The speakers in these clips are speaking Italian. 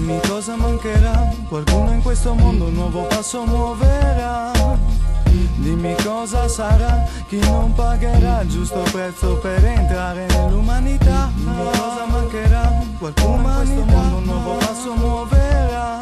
Dimmi cosa mancherà, qualcuno in questo mondo un nuovo passo muoverà. Dimmi cosa sarà, chi non pagherà il giusto prezzo per entrare nell'umanità. Dimmi cosa mancherà, qualcuno in questo mondo un nuovo passo muoverà.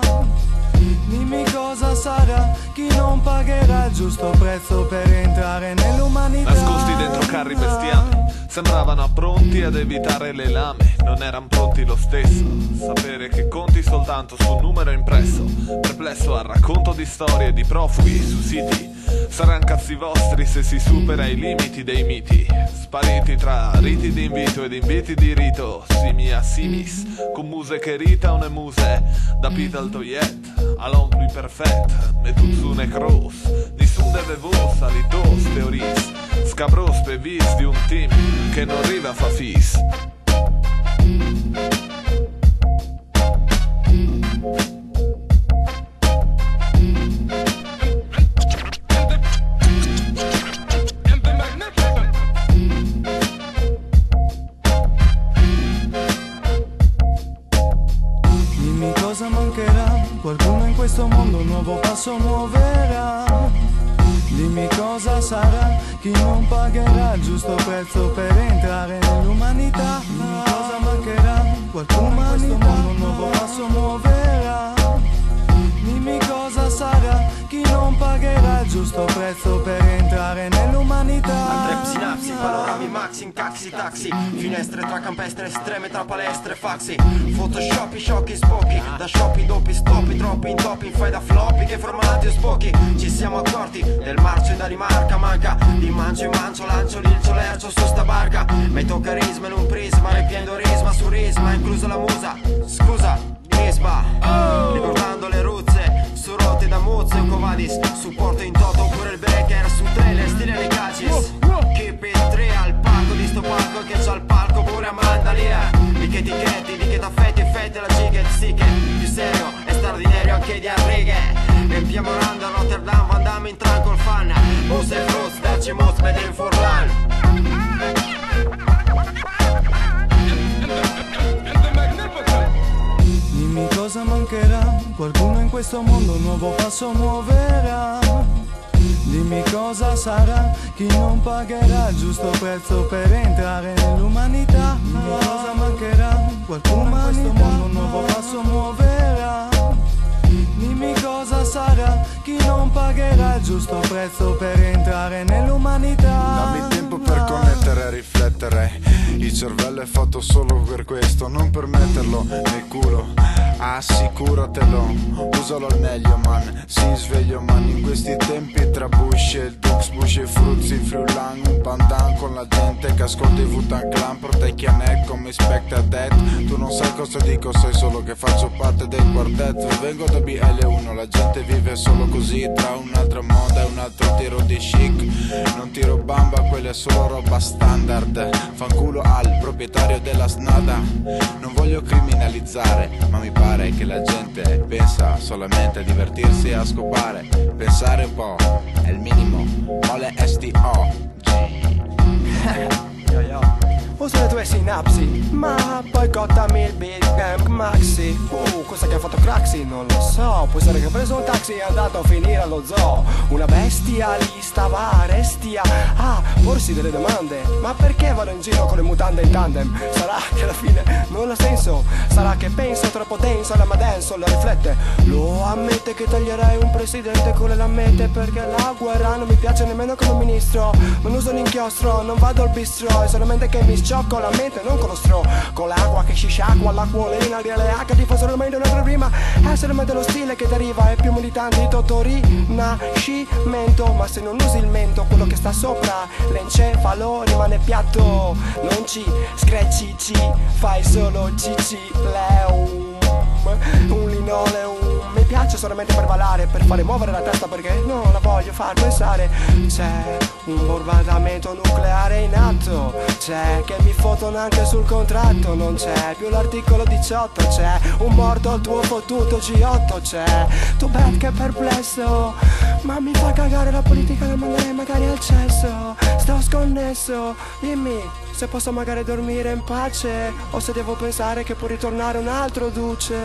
Dimmi cosa sarà, chi non pagherà il giusto prezzo per entrare nell'umanità. Nascosti dentro carri bestiali, sembravano pronti ad evitare le lame, non eran pronti lo stesso. Sapere che conti soltanto su un numero impresso, perplesso al racconto di storie di profughi su siti. Saran cazzi vostri se si supera i limiti dei miti, spariti tra riti di invito ed inviti di rito, simi a simis, con muse che ritano e muse, da Pita al Toyet, all'homme plus perfect, metuzzune cross, nessun deve vos, alitos, teoris, scabros pevis di un team che non arriva fa fis. Dimmi cosa mancherà, qualcuno in questo mondo un nuovo passo muoverà. Dimmi cosa sarà, chi non pagherà il giusto prezzo per entrare nell'umanità. Dimmi cosa mancherà, qualcuno in questo mondo un nuovo passo muoverà. Dimmi cosa sarà, chi non pagherà il giusto prezzo per entrare nell'umanità. Antrep, sinapsi, panorami, maxi, incaxi, taxi, finestre tra campestre estreme, tra palestre, faxi, photoshop, sciocchi, spocchi, da shoppi, doppi, stoppi, troppi intoppi, fai da floppy che formati o spocchi. Ci siamo accorti del marcio in Danimarca, manca di mancio in mancio, lancio l'ilcio, lercio su sta barca. Metto carisma in un prisma, riempiendo risma su risma, inclusa la musa, scusa, risma, ricordando le ruzze, su rotte da muzze o covadis, supporto in toto oppure il breaker su trailer, stile nei cacis. Keep it 3 al palco di sto palco che c'ha il palco pure a Mandalia. Di che etichetti, di che taffetti, effetti la giga sì che più serio e straordinario anche di righe. Riempiamo Randa, Rotterdam, Van Damme in tran col fan. Bus e fruz, daci muz, med in Forlan. Dimmi cosa mancherà, qualcuno in questo mondo un nuovo passo muoverà. Dimmi cosa sarà, chi non pagherà il giusto prezzo per entrare nell'umanità. Dimmi cosa mancherà, qualcuno in questo mondo un nuovo passo muoverà. Dimmi cosa sarà, chi non pagherà il giusto prezzo per entrare nell'umanità. Dammi tempo per connettere e riflettere. Il cervello è fatto solo per questo, non per metterlo nel culo. Assicuratelo, usalo al meglio man. Si sveglio man, in questi tempi tra Bush e il Dux, Bush e Fruzzi, Friulan, un pandan con la gente che ascolta i Wu-Tang Clan, proteggi a neck come Spectre Dead. Tu non sai cosa dico, sai solo che faccio parte del quartetto. Vengo da BL1, la gente vive solo così, tra un'altra moda e un altro tiro di chic. Non tiro bamba, quella è solo roba standard. Fanculo al proprietario della snada. Non voglio criminalizzare, ma mi pare che la gente pensa solamente a divertirsi e a scopare. Pensare un po' è il minimo, mole STO. Uso le tue sinapsi, ma boicottami il Big Bang Maxi. Cosa che ha fatto Craxi? Non lo so. Può essere che ha preso un taxi e è andato a finire allo zoo. Una bestia lì stava a restia a porsi delle domande. Ma perché vado in giro con le mutande in tandem? Sarà che alla fine non ha senso. Sarà che penso troppo denso alla Madenso, lo riflette. Lo ammette che taglierei un presidente con le lamette, perché la guerra non mi piace nemmeno come ministro. Non uso l'inchiostro, non vado al bistro. È solamente che mi sciocco la mente, non con lo stro. Con l'acqua che si sciacqua, l'acquolina di LH. Ti fa solamente un'altra rima. È solamente lo stile che deriva. È più militante di Totori Nascimento. Ma se non usi il mento, quello che sta sopra l'encefalo rimane piatto. Non ci screcci, ci fai solo cicileum. Un linoleum. Mi piace solamente per ballare, per fare muovere la testa, perché non la voglio far pensare. C'è un bombardamento nucleare in atto. C'è che mi fottono anche sul contratto. Non c'è più l'articolo 18. C'è un morto al tuo fottuto G8. C'è tu bad che perplesso, ma mi fa cagare la politica, la mandare magari al cesso. Sto sconnesso, dimmi se posso magari dormire in pace, o se devo pensare che può ritornare un altro duce.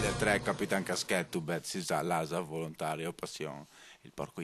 2003, Capitan Caschetto, bet si sa, l'asa volontario, passione, il porco